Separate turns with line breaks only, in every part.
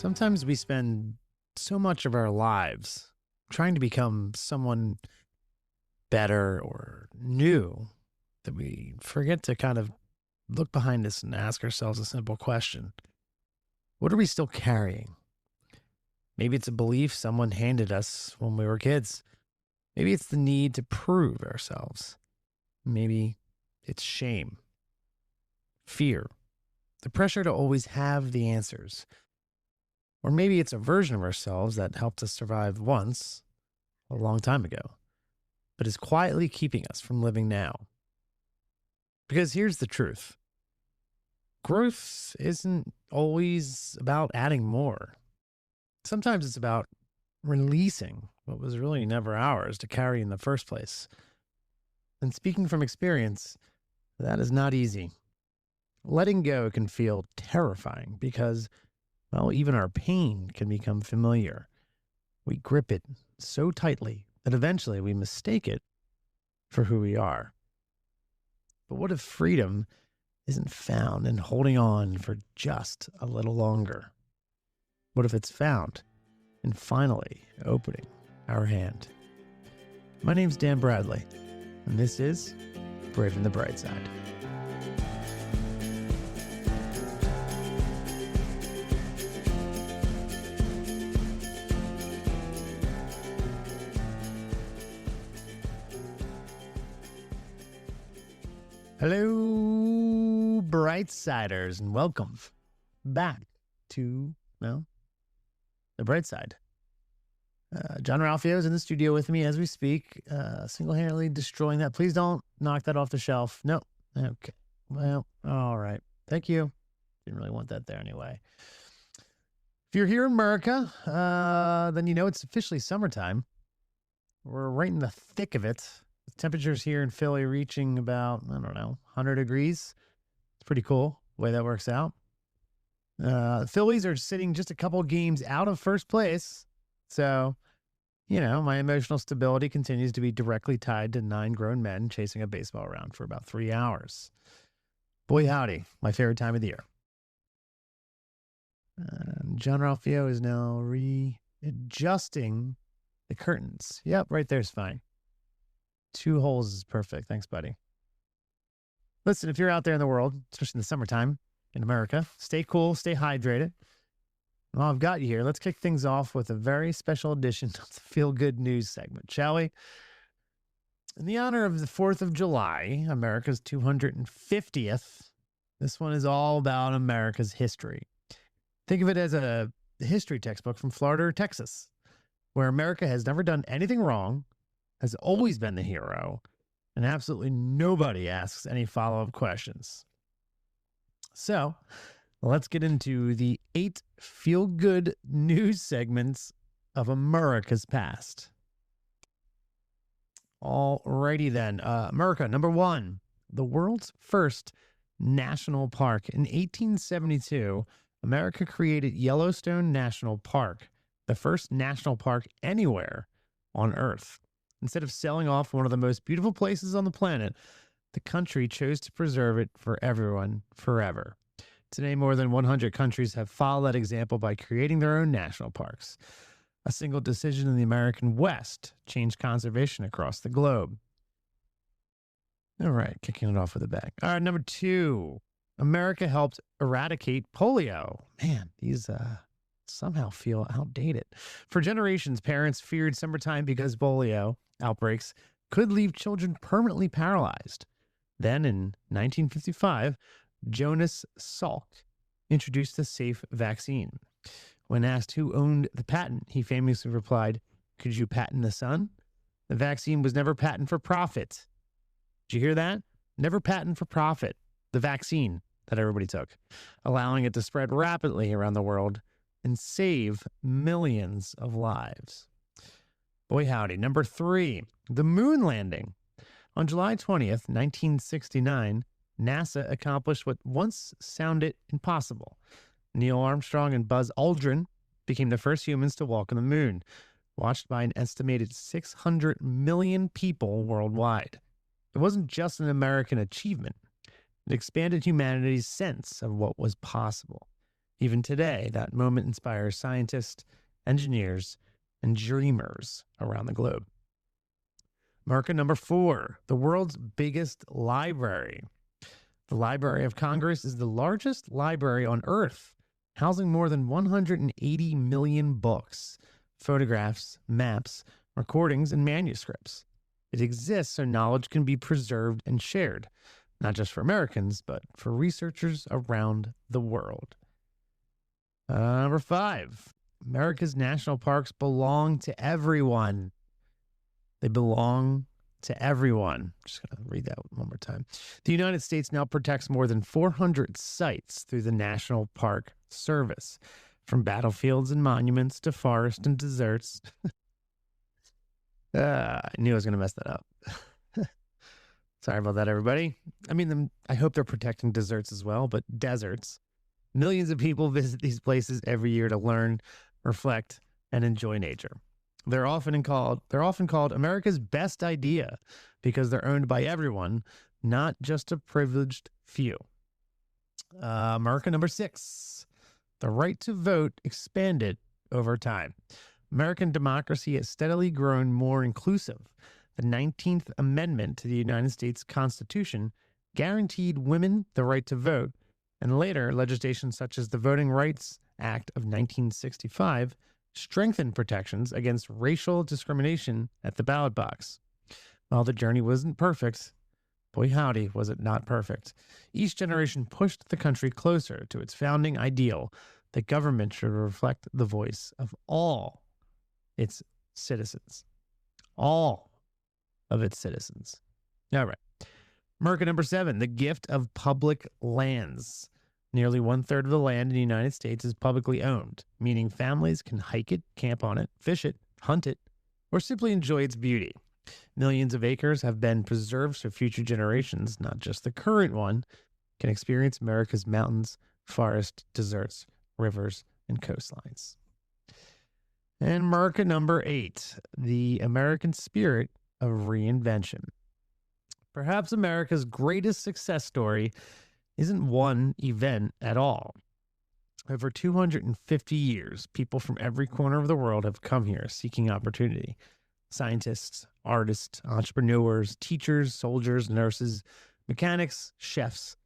Sometimes we spend so much of our lives trying to become someone better or new that we forget to kind of look behind us and ask ourselves a simple question. What are we still carrying? Maybe it's a belief someone handed us when we were kids. Maybe it's the need to prove ourselves. Maybe it's shame, fear, the pressure to always have the answers. Or maybe it's a version of ourselves that helped us survive once, a long time ago, but is quietly keeping us from living now. Because here's the truth. Growth isn't always about adding more. Sometimes it's about releasing what was really never ours to carry in the first place. And speaking from experience, that is not easy. Letting go can feel terrifying because, well, even our pain can become familiar. We grip it so tightly that eventually we mistake it for who we are. But what if freedom isn't found in holding on for just a little longer? What if it's found in finally opening our hand? My name's Dan Bradley, and this is Braving the Bright Side. Hello, Brightsiders, and welcome back to, the Bright Side. John Ralphio is in the studio with me as we speak, single-handedly destroying that. Please don't knock that off the shelf. No. Okay. Well, all right. Thank you. Didn't really want that there anyway. If you're here in America, then you know it's officially summertime. We're right in the thick of it. The temperatures here in Philly reaching about, 100 degrees. It's pretty cool the way that works out. The Phillies are sitting just a couple games out of first place. So, my emotional stability continues to be directly tied to 9 grown men chasing a baseball around for about 3 hours. Boy, howdy, my favorite time of the year. John Ralphio is now readjusting the curtains. Yep, right there's fine. 2 holes is perfect. Thanks, buddy. Listen, if you're out there in the world, especially in the summertime in America, stay cool, stay hydrated. Well, I've got you here. Let's kick things off with a very special edition of the Feel Good News segment, shall we? In the honor of the 4th of July, America's 250th, this one is all about America's history. Think of it as a history textbook from Florida or Texas, where America has never done anything wrong, has always been the hero, and absolutely nobody asks any follow-up questions. So, let's get into the 8 feel-good news segments of America's past. Alrighty then. America, number 1, the world's first national park. In 1872, America created Yellowstone National Park, the first national park anywhere on Earth. Instead of selling off one of the most beautiful places on the planet, the country chose to preserve it for everyone forever. Today, more than 100 countries have followed that example by creating their own national parks. A single decision in the American West changed conservation across the globe. All right, kicking it off with a bang. All right, number 2, America helped eradicate polio. Man, these somehow feel outdated. For generations, parents feared summertime because polio outbreaks could leave children permanently paralyzed. Then in 1955, Jonas Salk introduced the safe vaccine. When asked who owned the patent, he famously replied, "Could you patent the sun?" The vaccine was never patented for profit. Did you hear that? Never patented for profit. The vaccine that everybody took, allowing it to spread rapidly around the world and save millions of lives. Boy, howdy. Number 3, the moon landing. On July 20th, 1969, NASA accomplished what once sounded impossible. Neil Armstrong and Buzz Aldrin became the first humans to walk on the moon, watched by an estimated 600 million people worldwide. It wasn't just an American achievement. It expanded humanity's sense of what was possible. Even today, that moment inspires scientists, engineers, and dreamers around the globe. America number 4, the world's biggest library. The Library of Congress is the largest library on Earth, housing more than 180 million books, photographs, maps, recordings, and manuscripts. It exists so knowledge can be preserved and shared, not just for Americans, but for researchers around the world. Number 5, America's national parks belong to everyone. They belong to everyone. Just going to read that one more time. The United States now protects more than 400 sites through the National Park Service, from battlefields and monuments to forests and deserts. I knew I was going to mess that up. Sorry about that, everybody. I mean, I hope they're protecting deserts as well, but deserts. Millions of people visit these places every year to learn, reflect, and enjoy nature. They're often called America's best idea because they're owned by everyone, not just a privileged few. America number 6, the right to vote expanded over time. American democracy has steadily grown more inclusive. The 19th Amendment to the United States Constitution guaranteed women the right to vote, and later legislation such as the Voting Rights Act of 1965 strengthened protections against racial discrimination at the ballot box. While the journey wasn't perfect, boy howdy was it not perfect. Each generation pushed the country closer to its founding ideal that government should reflect the voice of all its citizens. All of its citizens. All right. America number 7, the gift of public lands. Nearly 1/3 of the land in the United States is publicly owned, meaning families can hike it, camp on it, fish it, hunt it, or simply enjoy its beauty. Millions of acres have been preserved so future generations, not just the current one, can experience America's mountains, forests, deserts, rivers, and coastlines. And America number 8, the American spirit of reinvention. Perhaps America's greatest success story isn't one event at all. Over 250 years, people from every corner of the world have come here seeking opportunity. Scientists, artists, entrepreneurs, teachers, soldiers, nurses, mechanics, chefs,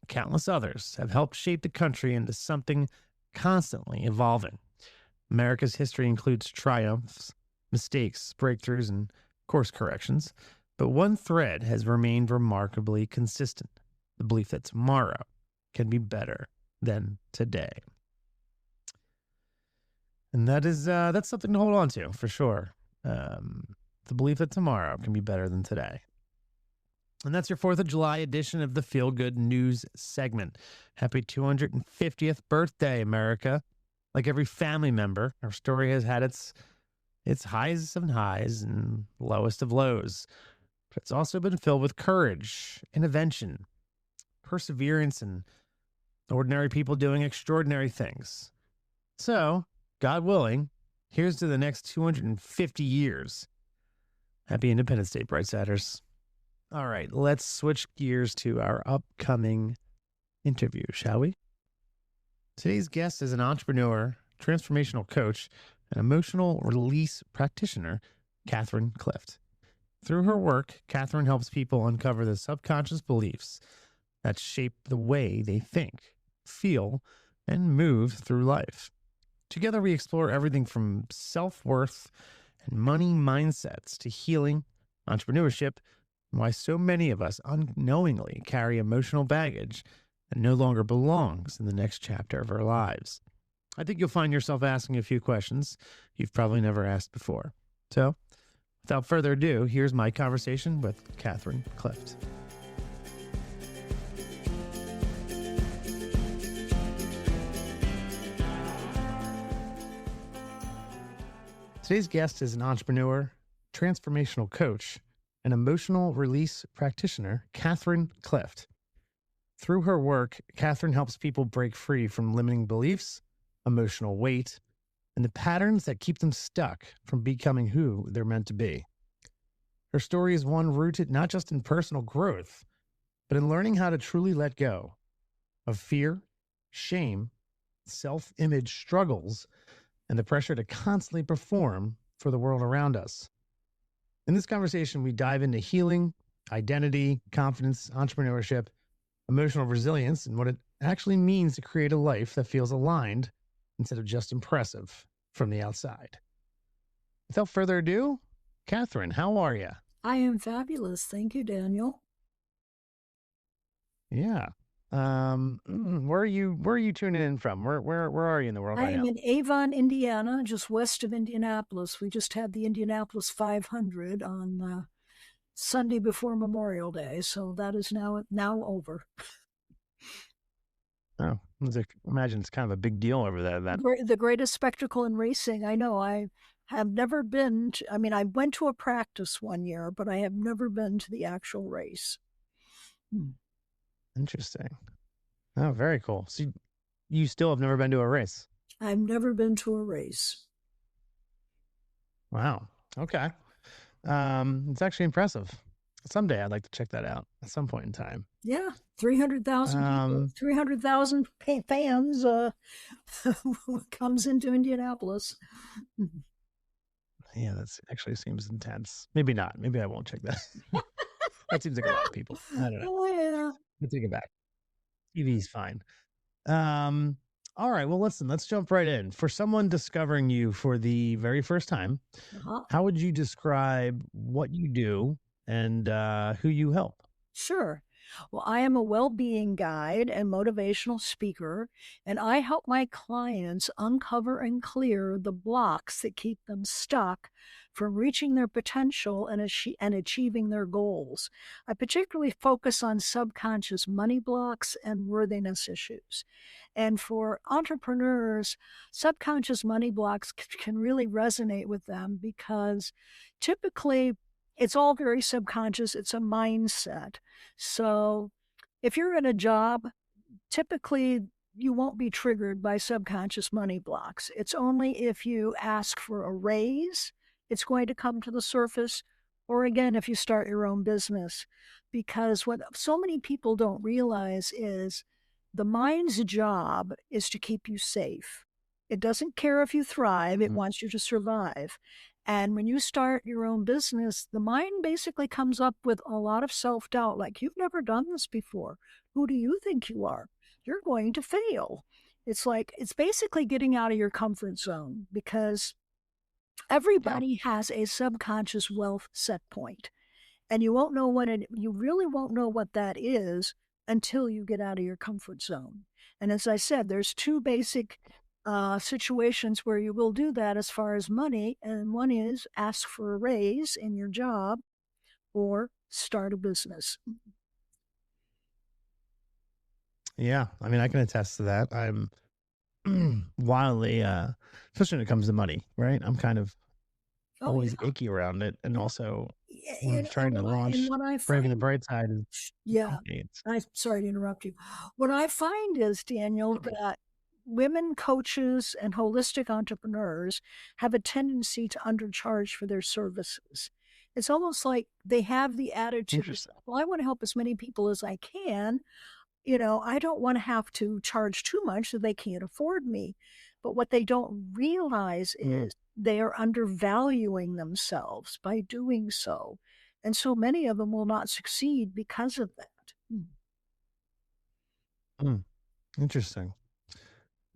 countless others have helped shape the country into something constantly evolving. America's history includes triumphs, mistakes, breakthroughs, and course corrections, but one thread has remained remarkably consistent: the belief that tomorrow can be better than today. And that's something to hold on to, for sure. The belief that tomorrow can be better than today. And that's your 4th of July edition of the Feel Good News segment. Happy 250th birthday, America. Like every family member, our story has had its highs and highs and lowest of lows. But it's also been filled with courage, invention, perseverance, and ordinary people doing extraordinary things. So, God willing, here's to the next 250 years. Happy Independence Day, Brightsiders. All right, let's switch gears to our upcoming interview, shall we? Today's guest is an entrepreneur, transformational coach, and emotional release practitioner, Catherine Clift. Through her work, Catherine helps people uncover the subconscious beliefs that shape the way they think, feel, and move through life. Together, we explore everything from self-worth and money mindsets to healing, entrepreneurship, and why so many of us unknowingly carry emotional baggage that no longer belongs in the next chapter of our lives. I think you'll find yourself asking a few questions you've probably never asked before. So, without further ado, here's my conversation with Catherine Clift. Today's guest is an entrepreneur, transformational coach, and emotional release practitioner, Catherine Clift. Through her work, Catherine helps people break free from limiting beliefs, emotional weight, and the patterns that keep them stuck from becoming who they're meant to be. Her story is one rooted not just in personal growth, but in learning how to truly let go of fear, shame, self image struggles, and the pressure to constantly perform for the world around us. In this conversation, we dive into healing, identity, confidence, entrepreneurship, emotional resilience, and what it actually means to create a life that feels aligned instead of just impressive from the outside. Without further ado, Catherine, how are you?
I am fabulous. Thank you, Daniel.
Yeah. Where are you tuning in from? Where are you in the world
I
right
am
now?
in Avon, Indiana, just west of Indianapolis. We just had the Indianapolis 500 on Sunday before Memorial Day, so that is now over.
Oh, imagine it's kind of a big deal over that event.
The greatest spectacle in racing. I know. I have never been to, I mean, I went to a practice one year, but I have never been to the actual race. Hmm.
Interesting. Oh, very cool. So you still have never been to a race?
I've never been to a race.
Wow. Okay. It's actually impressive. Someday I'd like to check that out at some point in time.
Yeah, 300,000 people,
Um,
300,000 fans comes into Indianapolis.
yeah, that's actually seems intense. Maybe not. Maybe I won't check that. That seems like a lot of people. I don't know.
Oh, yeah.
I take it back. TV's fine. Um, all right. Well, listen, let's jump right in. For someone discovering you for the very first time,
Uh-huh.
how would you describe what you do and who you help?
Sure. Well, I am a well being guide and motivational speaker, and I help my clients uncover and clear the blocks that keep them stuck from reaching their potential and achieving their goals. I particularly focus on subconscious money blocks and worthiness issues. And for entrepreneurs, subconscious money blocks can really resonate with them because typically it's all very subconscious, it's a mindset. So if you're in a job, typically you won't be triggered by subconscious money blocks. It's only if you ask for a raise, it's going to come to the surface, or again, if you start your own business. Because what so many people don't realize is the mind's job is to keep you safe. It doesn't care if you thrive, it
Mm.
wants you to survive. And when you start your own business, the mind basically comes up with a lot of self doubt like, you've never done this before. Who do you think you are? You're going to fail. It's like, it's basically getting out of your comfort zone because
Yeah.
everybody has a subconscious wealth set point, and you really won't know what that is until you get out of your comfort zone. And as I said, there's two basic situations where you will do that as far as money, and one is ask for a raise in your job or start a business.
Yeah. I mean, I can attest to that. I'm wildly, especially when it comes to money, right? I'm kind of
Oh
always
yeah,
icky around it. And
yeah.
also, when I'm
And,
trying to
and
launch
what I
Braving the
find,
Bright Side is the
yeah,
company. It's,
I'm sorry to interrupt you. What I find is, Daniel, that women coaches and holistic entrepreneurs have a tendency to undercharge for their services. It's almost like they have the attitude,
interesting.
well, I want to help as many people as I can. I don't want to have to charge too much so they can't afford me. But what they don't realize
Mm,
is they are undervaluing themselves by doing so. And so many of them will not succeed because of that. Hmm.
mm, interesting.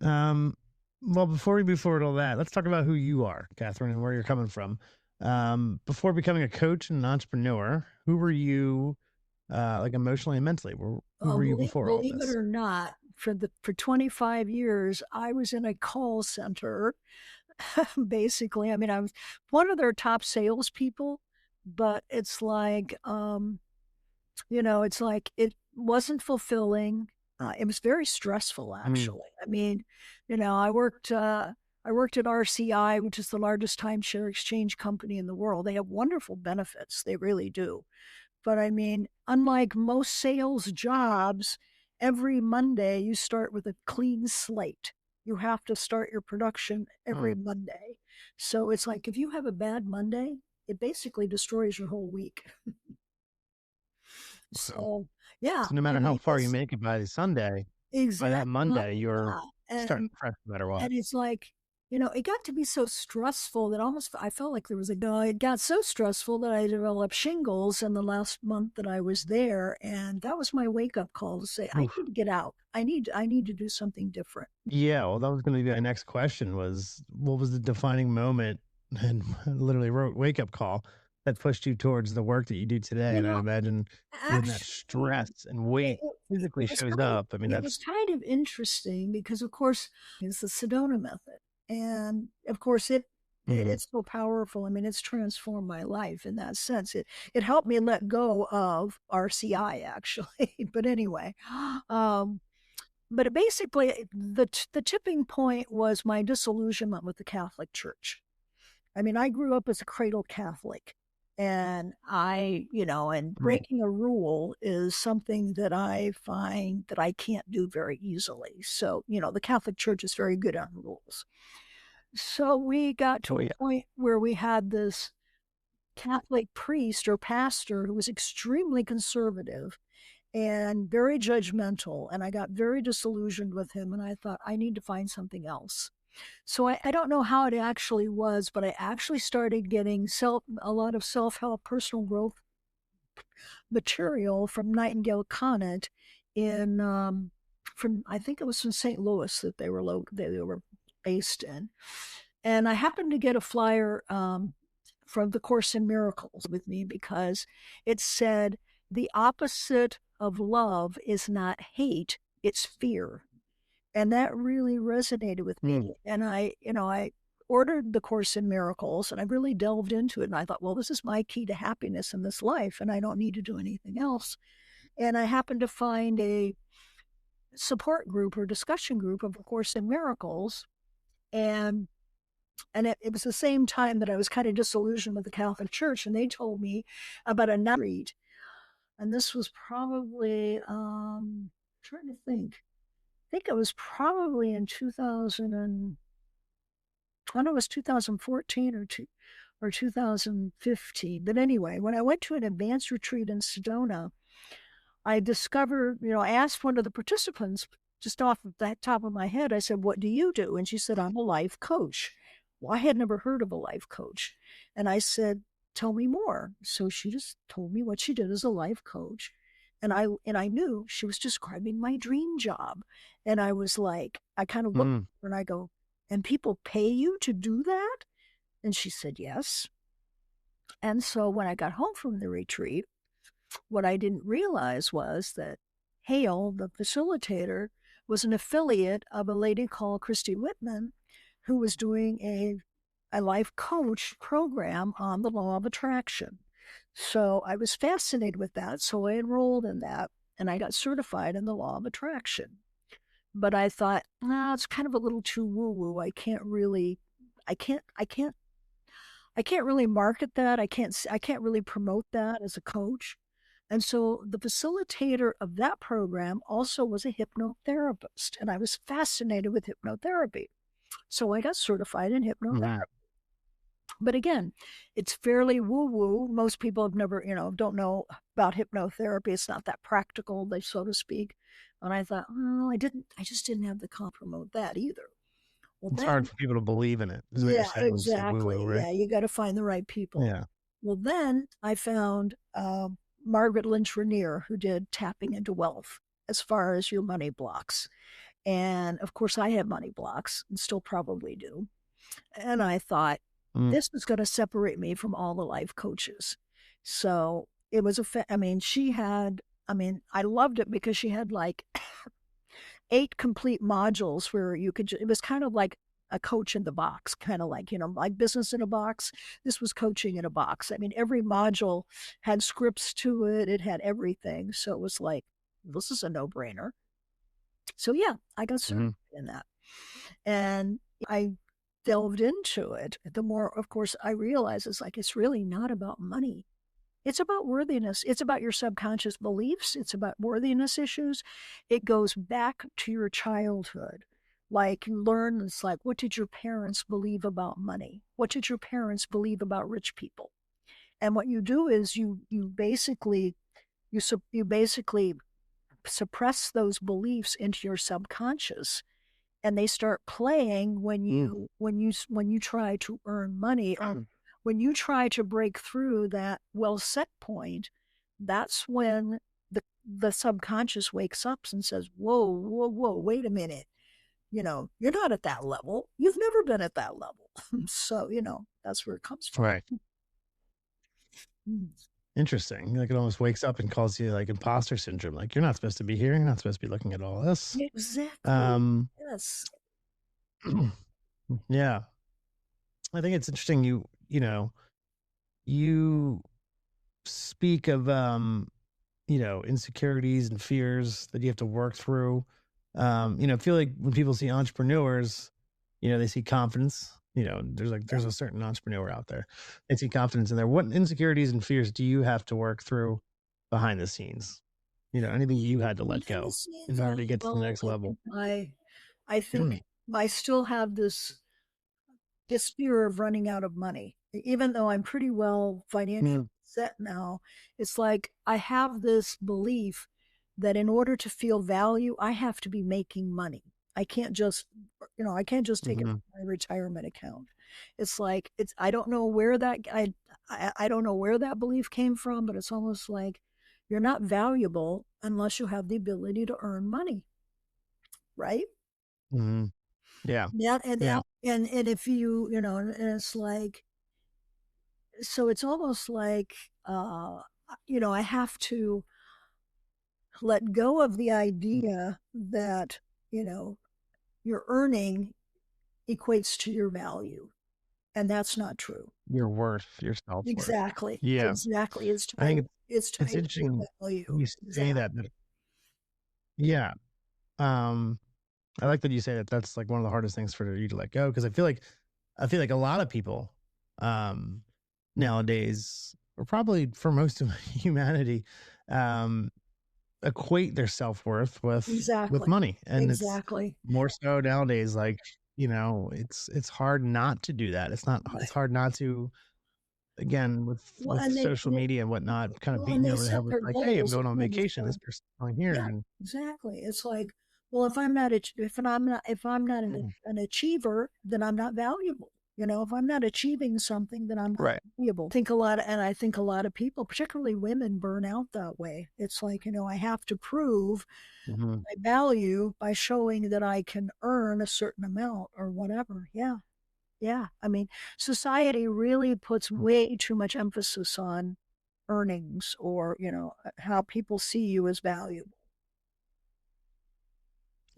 Um, well, before we move forward all that, let's talk about who you are, Catherine, and where you're coming from. Before becoming a coach and an entrepreneur, who were you, like emotionally and mentally? Who
Oh,
were you
believe,
before all
believe it
this?
or not, for 25 years, I was in a call center. Basically, I mean, I was one of their top salespeople, but it's like it wasn't fulfilling. It was very stressful,
Mm,
actually. I mean, I worked at RCI, which is the largest timeshare exchange company in the world. They have wonderful benefits, they really do. But I mean, unlike most sales jobs, every Monday you start with a clean slate. You have to start your production every
mm.
Monday. So it's like if you have a bad Monday, it basically destroys your whole week.
Wow.
So, yeah,
So no
I
matter how
mean,
far you make it by Sunday, by that
exactly.
Monday, you're
Yeah.
Start
And
fresh no matter what.
and it's like, it got to be so stressful that almost I felt like there was a guy. It got so stressful that I developed shingles in the last month that I was there, and that was my wake up call to say I
Oof.
need to get out. I need to do something different.
Yeah, well, that was gonna be my next question was, what was the defining moment and literally wrote wake up call that pushed you towards the work that you do today?
You
And I
know,
imagine when that
actually,
stress and
it,
weight
it,
physically
it was
shows
kind of
up, I mean,
it was
that's
kind of interesting because, of course, it's the Sedona method, and of course,
mhm.
it's so powerful. I mean, it's transformed my life in that sense. It helped me let go of RCI actually, but anyway, um, but basically, the tipping point was my disillusionment with the Catholic Church. I mean, I grew up as a cradle Catholic. And and
Mm.
breaking a rule is something that I find that I can't do very easily. So, the Catholic Church is very good on rules. So we got to
Oh,
a
yeah.
point where we had this Catholic priest or pastor who was extremely conservative and very judgmental. And I got very disillusioned with him. And I thought, I need to find something else. So I don't know how it actually was, but I actually started getting a lot of self help, personal growth material from Nightingale Conant in from I think it was from St. Louis that they were based in, and I happened to get a flyer from the Course in Miracles with me because it said the opposite of love is not hate, it's fear. And that really resonated with me.
Mm.
And I ordered the Course in Miracles and I really delved into it. And I thought, well, this is my key to happiness in this life, and I don't need to do anything else. And I happened to find a support group or discussion group of A Course in Miracles. And it was the same time that I was kind of disillusioned with the Catholic Church. And they told me about a retreat. And this was probably trying to think it was probably in 2000 and I don't know, it was 2014 or 2015. But anyway, when I went to an advanced retreat in Sedona, I discovered, I asked one of the participants just off of that top of my head, I said, "What do you do?" And she said, "I'm a life coach." Well, I had never heard of a life coach. And I said, "Tell me more." So she just told me what she did as a life coach. And I knew she was describing my dream job. And I was like, I kind of looked
Mm.
at her and I go, "And people pay you to do that?" And she said, "Yes." And so when I got home from the retreat, what I didn't realize was that Hale, the facilitator, was an affiliate of a lady called Christy Whitman, who was doing a life coach program on the law of attraction. So I was fascinated with that. So I enrolled in that and I got certified in the law of attraction. But I thought, no, it's kind of a little too woo woo. I can't, I can't I can't really market that. I can't really promote that as a coach. And so the facilitator of that program also was a hypnotherapist, and I was fascinated with hypnotherapy. So I got certified in
Mhm.
hypnotherapy. But again, it's fairly woo woo. Most people have never, don't know about hypnotherapy. It's not that practical, so to speak. And I thought, well, I just didn't have the con promote that either. Well,
It's hard
then
for people to believe in it, is what you're
yeah,
saying when you say woo woo,
exactly.
right?
Yeah, you got to find the right people.
Yeah.
Well, then I found Margaret Lynch Rainier, who did Tapping into Wealth as far as your money blocks. And of course, I have money blocks and still probably do. And I thought
Mm.
this was going to separate me from all the life coaches. So it was I mean, I loved it because she had like 8 complete modules where it was kind of like a coach in the box, kind of like, like business in a box. This was coaching in a box. I mean, every module had scripts to it, it had everything. So it was like, this is a no brainer. So yeah, I got certified
Mhm.
in that. And I delved into it. The more, of course, I realized it's really not about money. It's about worthiness. It's about your subconscious beliefs. It's about worthiness issues. It goes back to your childhood. Like you learn, it's like, what did your parents believe about money? What did your parents believe about rich people? And what you do is you basically suppress those beliefs into your subconscious, and they start playing when
Mm.
you try to earn money, or when you try to break through that well set point. That's when the subconscious wakes up and says, whoa, whoa, whoa, wait a minute, you're not at that level, you've never been at that level. So that's where it comes from.
Right.
Mm.
Interesting. Like it almost wakes up and calls you like imposter syndrome. Like you're not supposed to be here. You're not supposed to be looking at all this.
Exactly.
Um,
Yes.
yeah. I think it's interesting. You speak of, insecurities and fears that you have to work through. I feel like when people see entrepreneurs, they see confidence. There's a certain entrepreneur out there. They see confidence in there. What insecurities and fears do you have to work through behind the scenes? Anything you had to let
Behind the
go
scenes,
in order to get to the
well,
next level.
I think I still have this fear of running out of money. Even though I'm pretty well financially
Mm,
set now, it's like I have this belief that in order to feel value, I have to be making money. I can't just, I can't just take it
mhm.
from my retirement account. It's like I don't know where I don't know where that belief came from, but it's almost like you're not valuable unless you have the ability to earn money, right?
Mhm. Yeah.
Yeah,
Yeah.
and if and it's like, so it's almost like, uh I have to let go of the idea that, you know, your earning equates to your value, and that's not true.
Your worth, your self-worth.
Exactly.
Yeah.
Exactly.
I think
It's
it's
tied to
interesting
your value.
you say
Exactly.
that. Yeah. Um, I like that you say that that's like one of the hardest things for you to let go because I feel like a lot of people um nowadays, or probably for most of humanity, um equate their self-worth with
Exactly.
money. And it's
Exactly.
more so nowadays, like, it's hard not to do that. It's hard not to, again,
Well,
with
and
social media and whatnot, kind of
well, and
beating you
they
over the head
set
with
their
like, hey, I'm
goals
going on
on this.
vacation. This person's going here.
Yeah,
And
exactly. It's like, well, if I'm not
Mm.
an achiever, then I'm not valuable. If I'm not achieving something, then I'm not
Right.
valuable. I think a lot of people, particularly women, burn out that way. It's like, I have to prove
Hmm.
my value by showing that I can earn a certain amount or whatever. Yeah. Yeah. I mean, society really puts way too much emphasis on earnings, or, how people see you as valuable.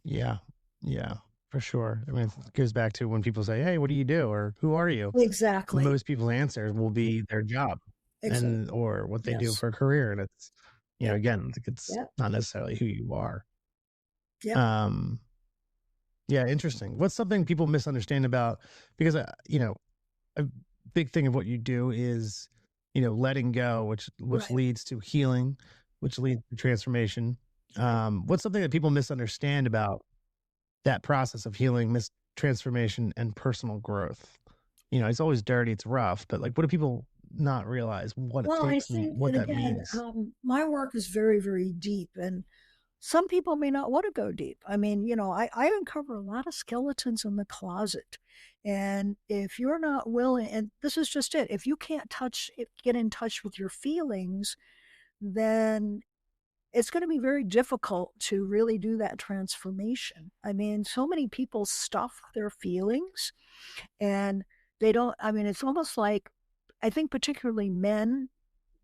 Yeah. Yeah, for sure. I mean, it goes back to when people say, hey, what do you do? Or who are you?
Exactly.
Most people's answer will be their job and
Exactly.
or what they do
Yes.
for a career. And it's,
Yep.
again, like it's
Yep.
not necessarily who you are.
Yep.
Um, yeah, interesting. What's something people misunderstand about, because a big thing of what you do is, letting go, which
Right.
leads to healing, which leads to transformation. What's something that people misunderstand about that process of healing, transformation, and personal growth? It's always dirty, it's rough, but like, what do people not realize what it
Well, I
takes and
think,
what
and
that
again,
means?
my work is very, very deep, and some people may not want to go deep. I mean, I uncover a lot of skeletons in the closet. And if you're not willing, and this is just it, if you can't get in touch with your feelings, then it's going to be very difficult to really do that transformation. I mean, so many people stuff their feelings, and they don't, I mean, it's almost like, I think particularly men,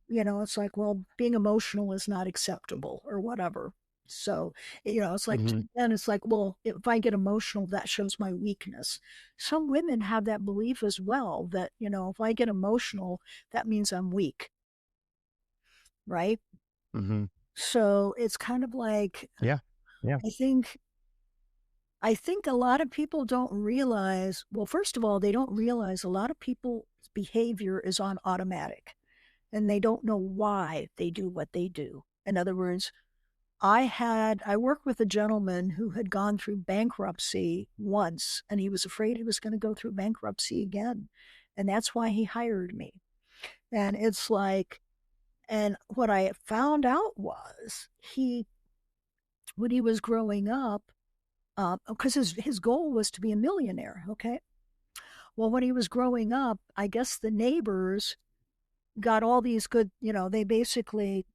it's like, well, being emotional is not acceptable or whatever. So, it's like,
Hmm.
then it's like, well, if I get emotional, that shows my weakness. Some women have that belief as well, that, if I get emotional, that means I'm weak, right?
Hmm.
So it's kind of like,
Yeah. Yeah.
I think I think a lot of people don't realize, well, first of all, they don't realize a lot of people's behavior is on automatic, and they don't know why they do what they do. In other words, I worked with a gentleman who had gone through bankruptcy once, and he was afraid he was going to go through bankruptcy again. And that's why he hired me. And it's like, and what I found out was, when he was growing up, because his goal was to be a millionaire. Okay. Well, when he was growing up, I guess the neighbors got all these good, they basically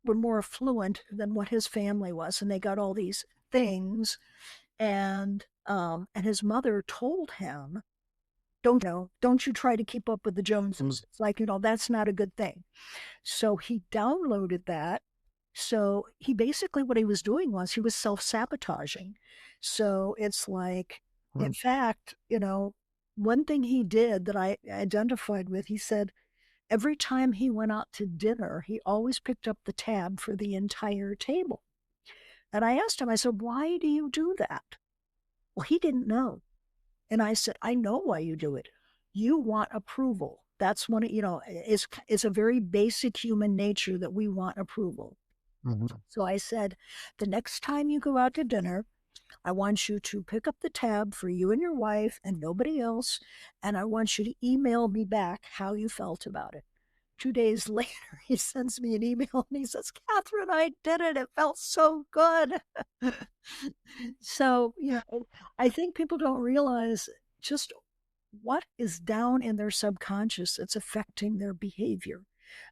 were more affluent than what his family was, and they got all these things. And his mother told him, don't you try to keep up with the Joneses. It's like, that's not a good thing. So he downloaded that. So he basically, what he was doing was he was self-sabotaging. So it's like, in fact, one thing he did that I identified with, he said every time he went out to dinner, he always picked up the tab for the entire table. And I asked him, I said, why do you do that? Well, he didn't know. And I said, I know why you do it. You want approval. That's one, it's a very basic human nature that we want approval. So I said, the next time you go out to dinner, I want you to pick up the tab for you and your wife and nobody else. And I want you to email me back how you felt about it. 2 days later, he sends me an email and he says, Catherine, I did it. It felt so good. So, I think people don't realize just what is down in their subconscious that's affecting their behavior.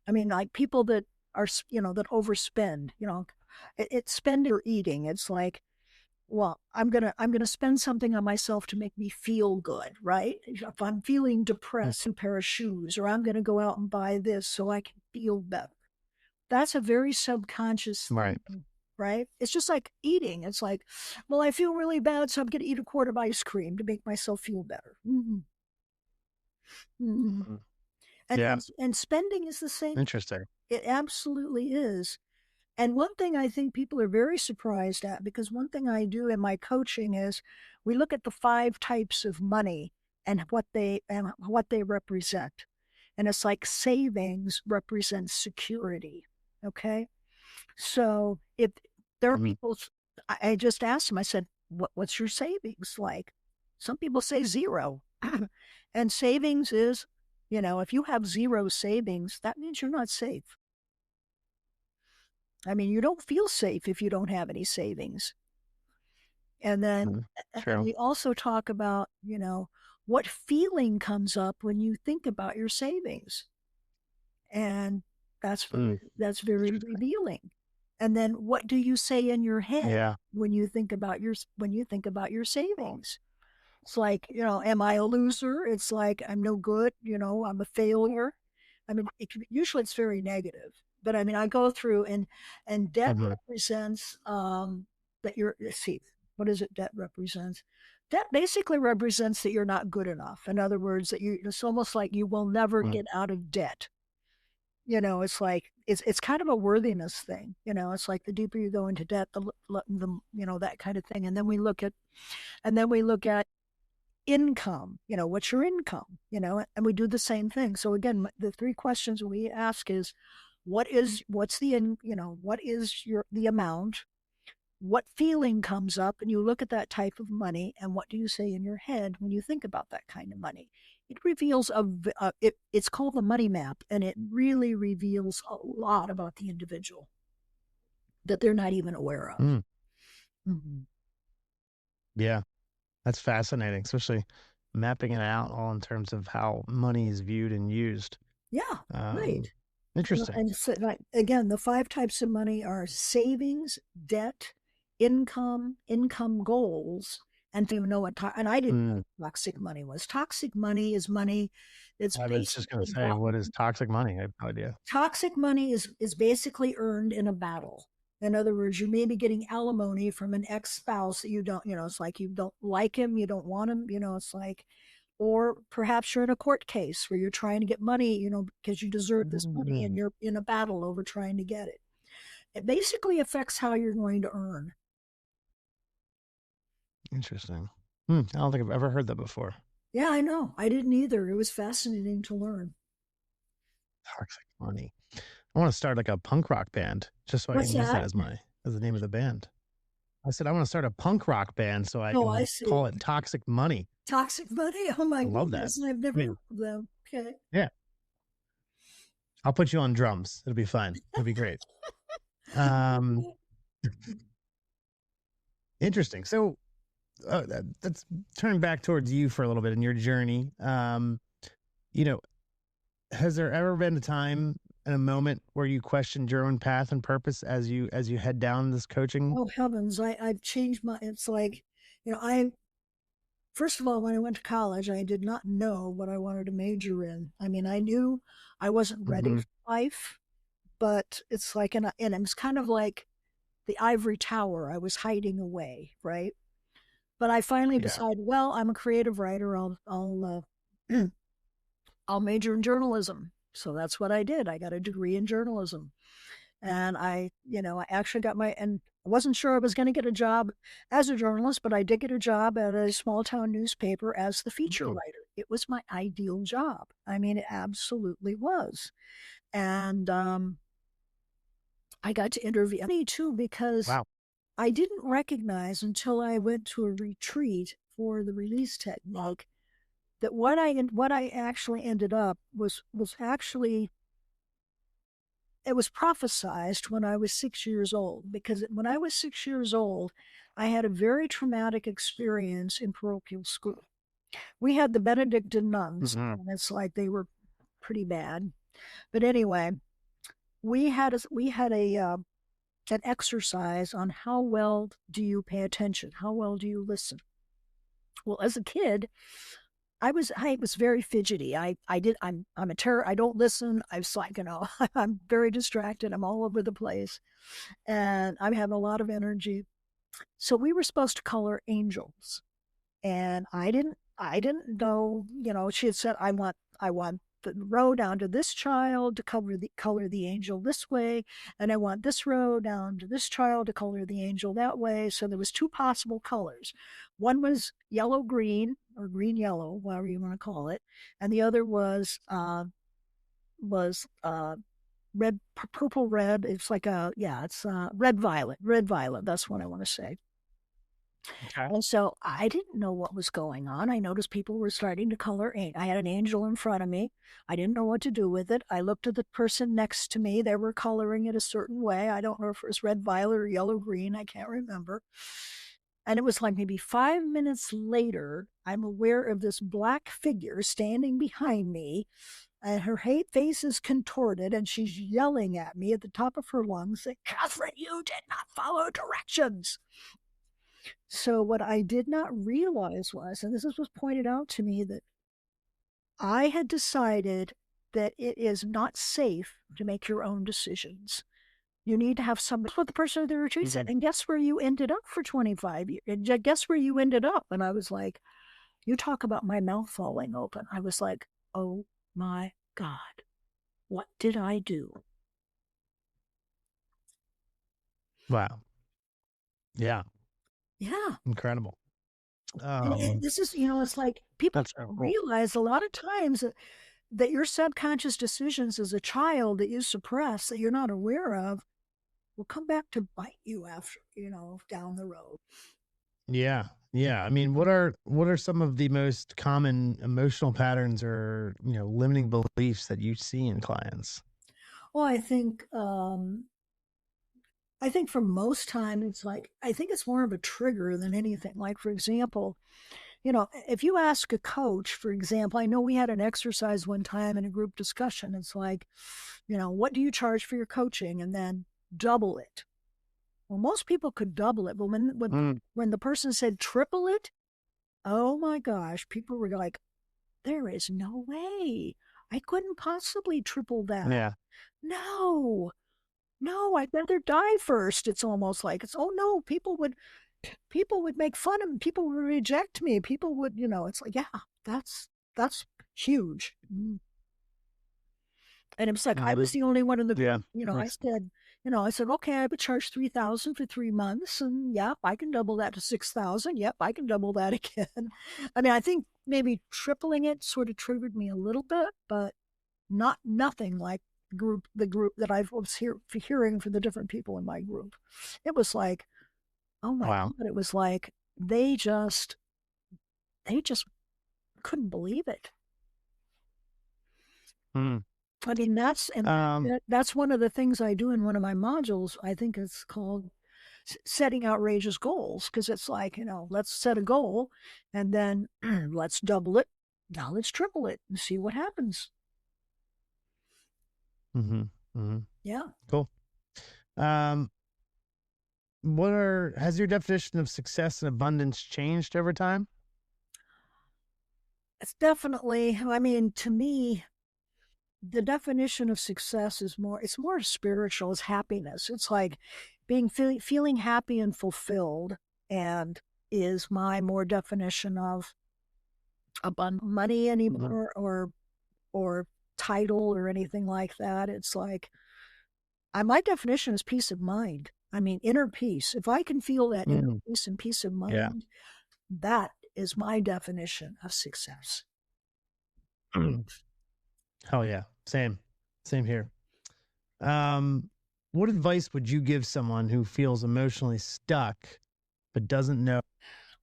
I mean, like people that are, that overspend, it's spend or eating. It's like, well, I'm gonna spend something on myself to make me feel good, right? If I'm feeling depressed, a pair of shoes, or I'm gonna go out and buy this so I can feel better. That's a very subconscious
Right.
thing, right? It's just like eating. It's like, well, I feel really bad, so I'm gonna eat a quart of ice cream to make myself feel better. Mm-hmm. Mm-hmm. And,
Yeah.
and and spending is the same.
Interesting.
It absolutely is. And one thing I think people are very surprised at, because one thing I do in my coaching is we look at the 5 types of money and what they represent. And it's like savings represents security. Okay. So if there are people, I just asked them, I said, what's your savings like? Some people say zero. And savings is, if you have zero savings, that means you're not safe. I mean, you don't feel safe if you don't have any savings. And then
True.
we also talk about, what feeling comes up when you think about your savings. And that's that's very revealing. And then what do you say in your head
Yeah.
when you think about your savings? It's like, am I a loser? It's like I'm no good, I'm a failure. I mean, usually it's very negative. But I mean, I go through and debt represents that you're, let's see, what is it debt represents? Debt basically represents that you're not good enough. In other words, it's almost like you will never get out of debt. It's like it's kind of a worthiness thing. It's like the deeper you go into debt, the that kind of thing. And then we look at income, what's your income, and we do the same thing. So again, the 3 questions we ask is what's what is the amount, what feeling comes up, and you look at that type of money, and what do you say in your head when you think about that kind of money. It reveals it's called the money map, and it really reveals a lot about the individual that they're not even aware of. Mm-hmm.
Yeah. That's fascinating, especially mapping it out all in terms of how money is viewed and used.
Yeah,
Um,
right.
Interesting.
And so, like, again, the 5 types of money are savings, debt, income goals, and to know and I didn't know what toxic money was. Toxic money is money that's
I was just going to
basically
say, what is toxic money? I have no idea.
toxic money is basically earned in a battle. In other words, you may be getting alimony from an ex-spouse that you don't, it's like you don't like him, you don't want him, it's like, or perhaps you're in a court case where you're trying to get money, because you deserve this money and you're in a battle over trying to get it. It basically affects how you're going to earn.
Interesting. I don't think I've ever heard that before.
Yeah, I know. I didn't either. It was fascinating to learn.
Toxic money. I want to start like a punk rock band just so I
What's
can use that
that?
as the name of the band. I said I want to start a punk rock band so I
Oh, I
can
see.
call it Toxic Money.
Toxic money? Oh my
I love that.
goodness. I've
I
never heard
mean,
of them. Okay.
yeah, I'll put you on drums. It'll be fun. It'll be great. Um, Interesting. So let's turn back towards you for a little bit in your journey. You know, has there ever been a time and a moment where you questioned your own path and purpose as you head down this coaching?
Oh heavens, I've changed my. It's like, I first of all, when I went to college, I did not know what I wanted to major in. I mean, I knew I wasn't ready
Hmm.
for life, but it's like, and it was kind of like the ivory tower. I was hiding away, right? But I finally
Yeah.
decided, well, I'm a creative writer. I'll major in journalism. So that's what I did. I got a degree in journalism. And I actually got and I wasn't sure I was going to get a job as a journalist, but I did get a job at a small town newspaper as the feature
Mm.
writer. It was my ideal job. I mean, it absolutely was. And I got to interview me too because
Wow.
I didn't recognize until I went to a retreat for the release technique that what I actually ended up was actually it was prophesized when I was 6 years old, because when I was 6 years old, I had a very traumatic experience in parochial school. We had the Benedictine nuns,
Hmm.
and it's like they were pretty bad. But anyway, we had an exercise on how well do you pay attention, how well do you listen. Well, as a kid, I was very fidgety. I'm a terror. I don't listen. I was like, I'm very distracted. I'm all over the place, and I have a lot of energy. So we were supposed to color angels, and I didn't know. She had said, I want the row down to this child to color the angel this way, and I want this row down to this child to color the angel that way. So there was two possible colors. One was yellow green or green yellow, whatever you want to call it, and the other was red, purple red. It's like it's red violet. That's what I want to say.
Okay.
And so I didn't know what was going on. I noticed people were starting to color. I had an angel in front of me. I didn't know what to do with it. I looked at the person next to me. They were coloring it a certain way. I don't know if it was red, violet, or yellow, green. I can't remember. And it was like maybe 5 minutes later, I'm aware of this black figure standing behind me, and her face is contorted, and she's yelling at me at the top of her lungs, saying, Catherine, you did not follow directions. So what I did not realize was, and this was pointed out to me, that I had decided that it is not safe to make your own decisions. You need to have somebody. That's what the person at the retreat said.
Hmm.
And guess where you ended up for 25 years? And guess where you ended up? And I was like, you talk about my mouth falling open. I was like, oh my God, what did I do?
Wow. Yeah.
Yeah.
Incredible.
And
Um,
this is, it's like people
that's so
don't
cool.
realize a lot of times that your subconscious decisions as a child that you suppress, that you're not aware of, will come back to bite you after, down the road.
Yeah. Yeah. I mean, what are some of the most common emotional patterns or, limiting beliefs that you see in clients?
Well, I think for most time it's like, I think it's more of a trigger than anything. Like, for example, if you ask a coach, for example, I know we had an exercise one time in a group discussion. It's like, what do you charge for your coaching? And then double it. Well, most people could double it, but when when
Mm,
when the person said triple it, oh my gosh, people were like, there is no way. I couldn't possibly triple that.
yeah.
No, no, I'd rather die first. It's almost like it's, oh no, people would make fun of me, people would reject me, people would, it's like, yeah, that's huge. And it was like I
Mhm.
was the only one in the group.
Yeah.
I
That's-
said, okay, I would charge 3,000 for 3 months, and yep, I can double that to 6,000. Yep, I can double that again. I mean, I think maybe tripling it sort of triggered me a little bit, but nothing like the group that I was hearing from the different people in my group. It was like, oh my
Wow.
God, it was like they just couldn't believe it.
Mm.
I mean, that's and
Um,
that's one of the things I do in one of my modules. I think it's called setting outrageous goals, because it's like, let's set a goal and then let's double it. Now let's triple it and see what happens.
Mm-hmm. Mm-hmm.
Yeah.
Cool. Um, has your definition of success and abundance changed over time?
It's definitely, I mean, to me, the definition of success it's more spiritual. It's happiness. It's like feeling happy and fulfilled, and is my more definition of abundant money
Mhm.
anymore, or title or anything like that. It's like, my definition is peace of mind. I mean, inner peace. If I can feel that inner
Mm.
peace and peace of
Yeah.
mind, that is my definition of success.
Hell yeah. Same. Same here. Um, what advice would you give someone who feels emotionally stuck but doesn't know?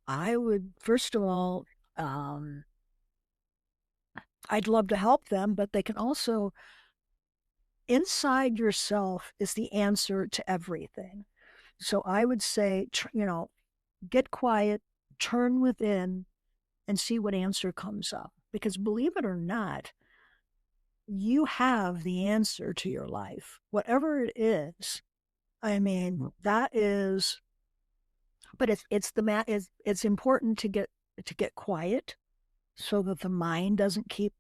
I would, first of all, um, I'd love to help them, but they can also, inside yourself is the answer to everything. So I would say, get quiet, turn within, and see what answer comes up. Because believe it or not, you have the answer to your life, whatever it is. I mean, that is, but it's important to get quiet so that the mind doesn't keep,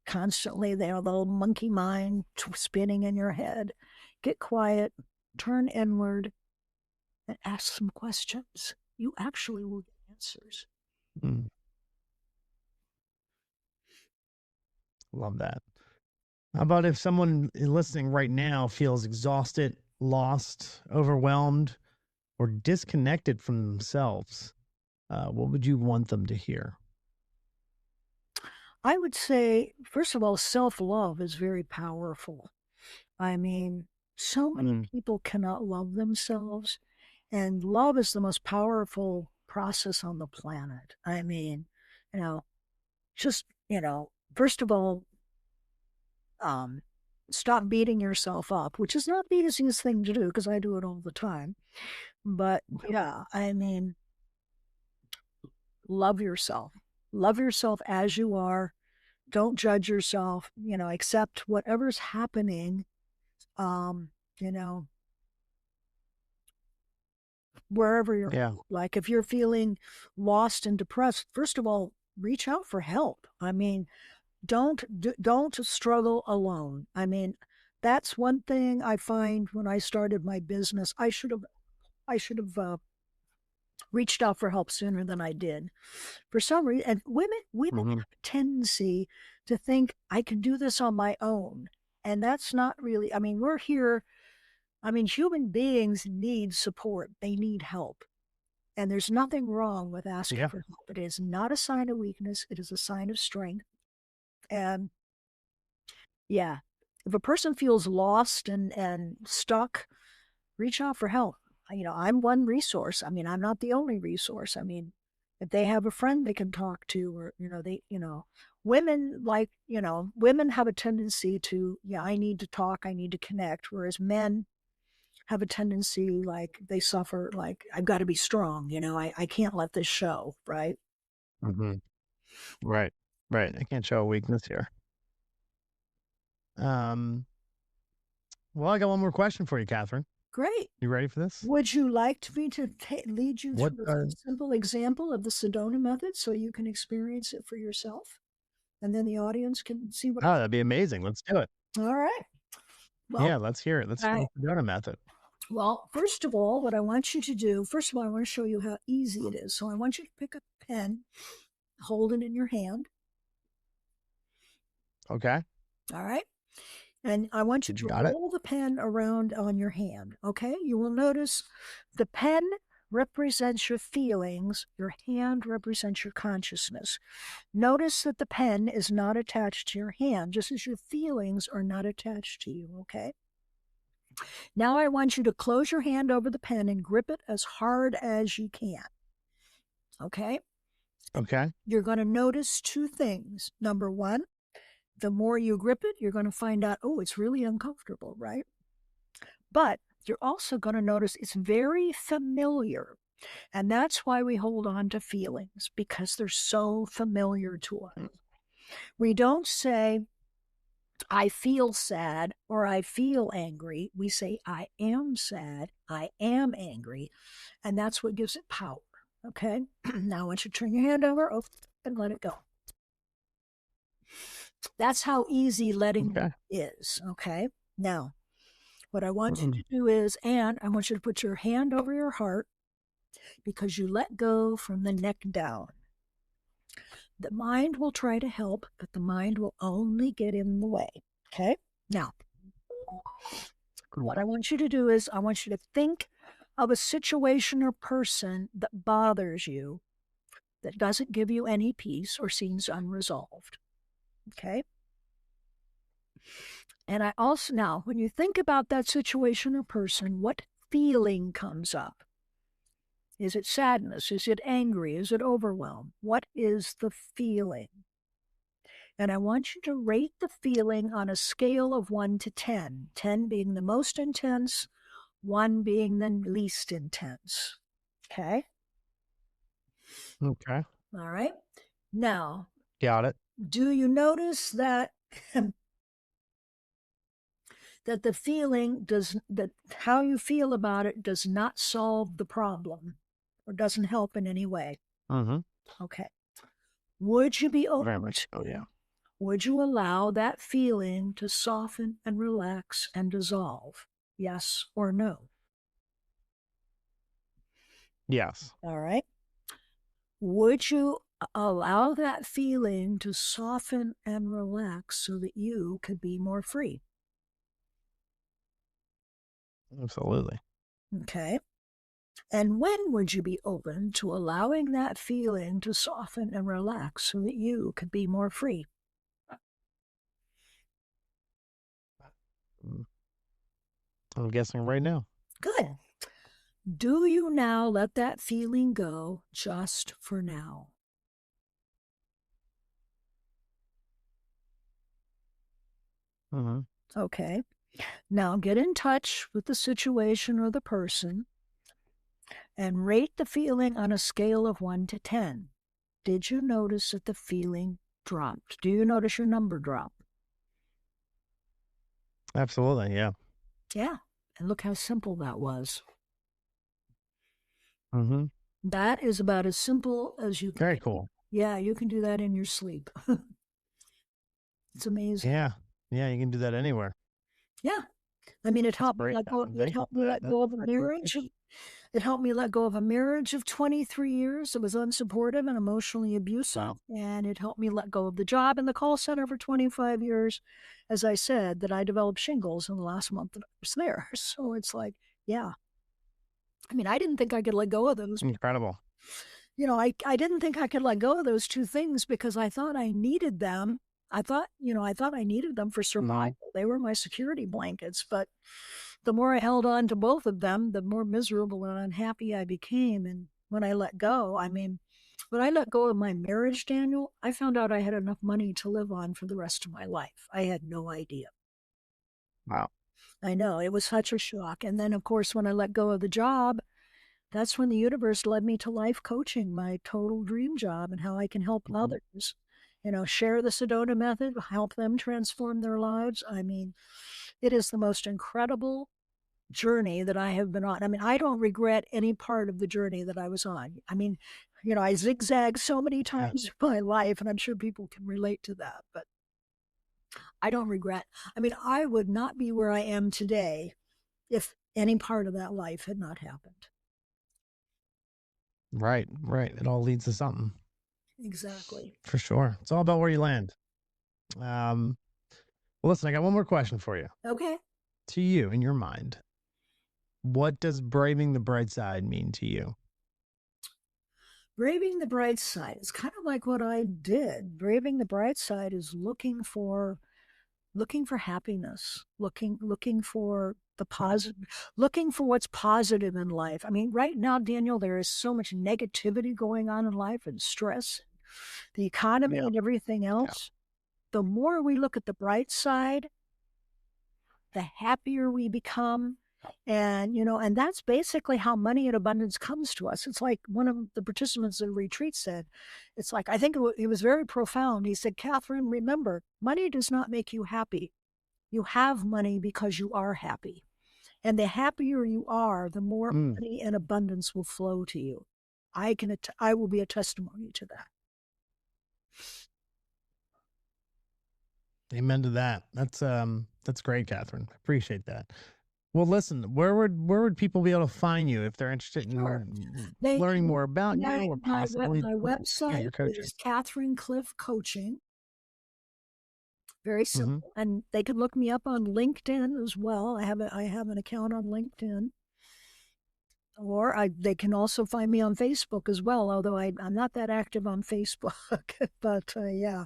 constantly there, the little monkey mind spinning in your head. Get quiet, turn inward, and ask some questions. You actually will get answers.
Mm, love that. How about if someone listening right now feels exhausted, lost, overwhelmed, or disconnected from themselves? What would you want them to hear?
I would say, first of all, self love is very powerful. I mean, so many
Mm,
people cannot love themselves, and love is the most powerful process on the planet. I mean, you know, just, first of all, um, stop beating yourself up, which is not the easiest thing to do because I do it all the time. But yeah, I mean, love yourself. Love yourself as you are. Don't judge yourself, accept whatever's happening. Um, you know, wherever you're,
yeah.
like, if you're feeling lost and depressed, first of all, reach out for help. I mean, don't struggle alone. I mean, that's one thing I find when I started my business. I should have reached out for help sooner than I did. For some reason, and women
Hmm.
have a tendency to think I can do this on my own, and that's not really. I mean, we're here. I mean, human beings need support. They need help. And there's nothing wrong with asking
Yeah.
for help. It is not a sign of weakness, it is a sign of strength. And yeah, if a person feels lost and stuck, reach out for help. I'm one resource. I mean, I'm not the only resource. I mean, if they have a friend they can talk to, or, women, like, women have a tendency to, yeah, I need to talk, I need to connect, whereas men have a tendency, like, they suffer, like, I've got to be strong, I can't let this show, right?
Hmm. Right. Right. I can't show a weakness here. Um, well, I got one more question for you, Catherine.
Great.
You ready for this?
Would you like me to lead you
What
through a
are
simple example of the Sedona method so you can experience it for yourself? And then the audience can see what.
Oh, that'd be amazing. Let's do it.
All right.
Yeah,
Well,
let's hear it. Let's
all
hear
right.
the Sedona method.
Well, first of all, what I want you to do, first of all, I want to show you how easy it is. So I want you to pick up a pen, hold it in your hand.
Okay.
All right. And I want you
You
to
got it.
roll the pen around on your hand. Okay. You will notice the pen represents your feelings, your hand represents your consciousness. Notice that the pen is not attached to your hand, just as your feelings are not attached to you. Okay. Now I want you to close your hand over the pen and grip it as hard as you can. Okay.
Okay.
You're going to notice two things. Number one, the more you grip it, you're going to find out, oh, it's really uncomfortable, right? But you're also going to notice it's very familiar. And that's why we hold on to feelings, because they're so familiar to us. We don't say, I feel sad or I feel angry. We say, I am sad, I am angry. And that's what gives it power. Okay. Now I want you to turn your hand over and let it go. That's how easy letting
Okay.
is. Okay. Now, what I want you
Mm.
to do is, and I want you to put your hand over your heart because you let go from the neck down. The mind will try to help, but the mind will only get in the way. Okay. Now, what I want you to do is, I want you to think of a situation or person that bothers you, that doesn't give you any peace or seems unresolved. Okay. And I also, now, when you think about that situation or person, what feeling comes up? Is it sadness? Is it angry? Is it overwhelm? What is the feeling? And I want you to rate the feeling on a scale of 1 to 10, 10 being the most intense, 1 being the least intense. Okay.
Okay.
All right. Now,
Got it.
do you notice that that the feeling does that how you feel about it does not solve the problem or doesn't help in any way?
Mm-hmm.
Okay. Would you be
Very
open
much. Oh, yeah.
to, would you allow that feeling to soften and relax and dissolve? Yes or no?
Yes.
All right. Would you allow that feeling to soften and relax so that you could be more free?
Absolutely.
Okay. And when would you be open to allowing that feeling to soften and relax so that you could be more free?
Mm. I'm guessing right now.
Good. Do you now let that feeling go just for now?
Mm-hmm.
Okay. Now get in touch with the situation or the person and rate the feeling on a scale of 1 to 10. Did you notice that the feeling dropped? Do you notice your number drop?
Absolutely. Yeah.
Yeah. And look how simple that was.
Mm-hmm.
That is about as simple as you can
Very
get.
cool.
Yeah, you can do that in your sleep. It's amazing.
Yeah. Yeah. You can do that anywhere.
Yeah. I mean,
That's great. I'm
it
thankful
helped
for
me
that.
let
That's
go of a
actually
marriage. It helped me let go of a marriage of 23 years that was unsupportive and emotionally abusive.
wow.
And it helped me let go of the job in the call center for 25 years. As I said, that I developed shingles in the last month that I was there. So it's like, yeah. I mean, I didn't think I could let go of those.
Incredible.
I didn't think I could let go of those two things because I thought I needed them. I thought I needed them for
Mm-hmm.
survival. They were my security blankets. But the more I held on to both of them, the more miserable and unhappy I became. And when I let go, I mean, when I let go of my marriage, Daniel, I found out I had enough money to live on for the rest of my life. I had no idea.
Wow.
I know it was such a shock. And then, of course, when I let go of the job, that's when the universe led me to life coaching, my total dream job, and how I can help
Mhm.
others. Share the Sedona method, help them transform their lives. I mean, it is the most incredible journey that I have been on. I mean, I don't regret any part of the journey that I was on. I mean, I zigzagged so many
Yeah.
times in my life, and I'm sure people can relate to that, but I don't regret. I mean, I would not be where I am today if any part of that life had not happened.
Right. Right. It all leads to something
Exactly.
for sure. It's all about where you land. Um, well, listen, I got one more question for you.
Okay.
To you, in your mind, what does braving the bright side mean to you?
Braving the bright side is kind of like what I did. Braving the bright side is looking for happiness, looking for the positive, looking for what's positive in life. I mean, right now, Daniel, there is so much negativity going on in life and stress, the economy
Yeah.
and everything
Yeah.
else. The more we look at the bright side, the happier we become, And, and that's basically how money in abundance comes to us. It's like one of the participants in the retreat said, it's like, I think it was very profound. He said, Catherine, remember, money does not make you happy. You have money because you are happy. And the happier you are, the more money and abundance will flow to you. I will be a testimony to that.
Amen to that. That's great, Catherine. Appreciate that. Well, listen, where would people be able to find you if they're interested in learning more about you or possibly
my website
your coaching?
is Catherine Clift Coaching. Very
Mm-hmm.
simple. And they can look me up on LinkedIn as well. I have an account on LinkedIn. Or they can also find me on Facebook as well, although I'm not that active on Facebook. But yeah.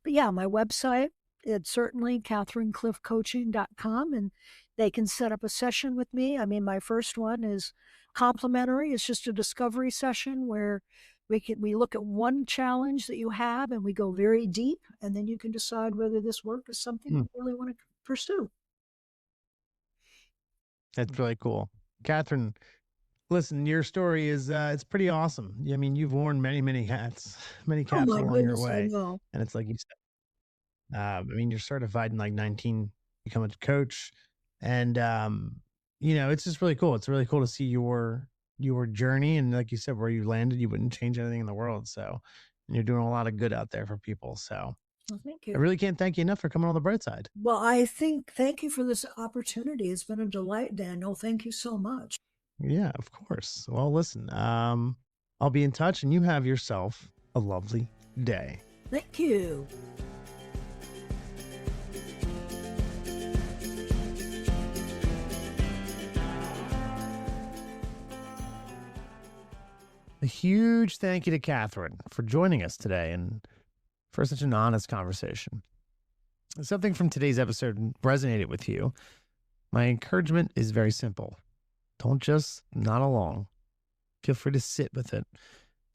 But yeah, my website, it's certainly catherinecliftcoaching.com, and they can set up a session with me. I mean, my first one is complimentary. It's just a discovery session where we look at one challenge that you have and we go very deep, and then you can decide whether this work is something you really want to pursue.
That's really cool. Catherine, listen, your story is it's pretty awesome. I mean, you've worn many, many hats, many
Oh
caps
my
along your
goodness, I
way.
know.
And it's like you said, I mean, you're certified in like 19, become a coach. And it's just really cool. It's really cool to see your journey. And like you said, where you landed, you wouldn't change anything in the world. So and you're doing a lot of good out there for people. So
Well, thank
I
you.
really can't thank you enough for coming on the bright side.
Well, thank you for this opportunity. It's been a delight, Daniel. Thank you so much.
Yeah, of course. Well, listen, I'll be in touch and you have yourself a lovely day.
Thank you.
A huge thank you to Catherine for joining us today and for such an honest conversation. If something from today's episode resonated with you, my encouragement is very simple. Don't just nod along. Feel free to sit with it.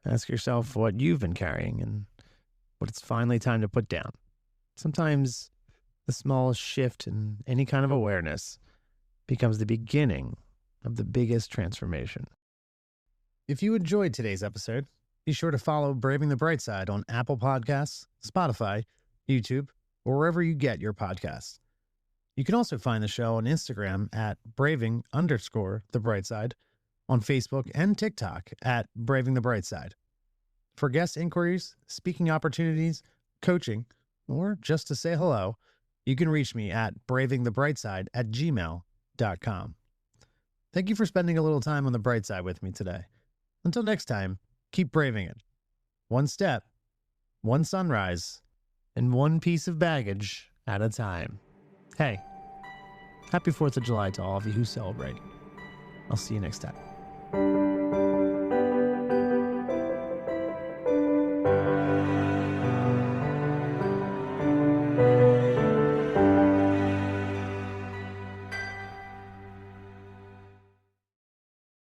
Ask yourself what you've been carrying and what it's finally time to put down. Sometimes the smallest shift in any kind of awareness becomes the beginning of the biggest transformation. If you enjoyed today's episode, be sure to follow Braving the Bright Side on Apple Podcasts, Spotify, YouTube, or wherever you get your podcasts. You can also find the show on Instagram at braving_the bright side, on Facebook and TikTok at Braving the Bright Side. For guest inquiries, speaking opportunities, coaching, or just to say hello, you can reach me at bravingthebrightside@gmail.com. Thank you for spending a little time on the bright side with me today. Until next time, keep braving it. One step, one sunrise, and one piece of baggage at a time. Hey, happy 4th of July to all of you who celebrate. I'll see you next time.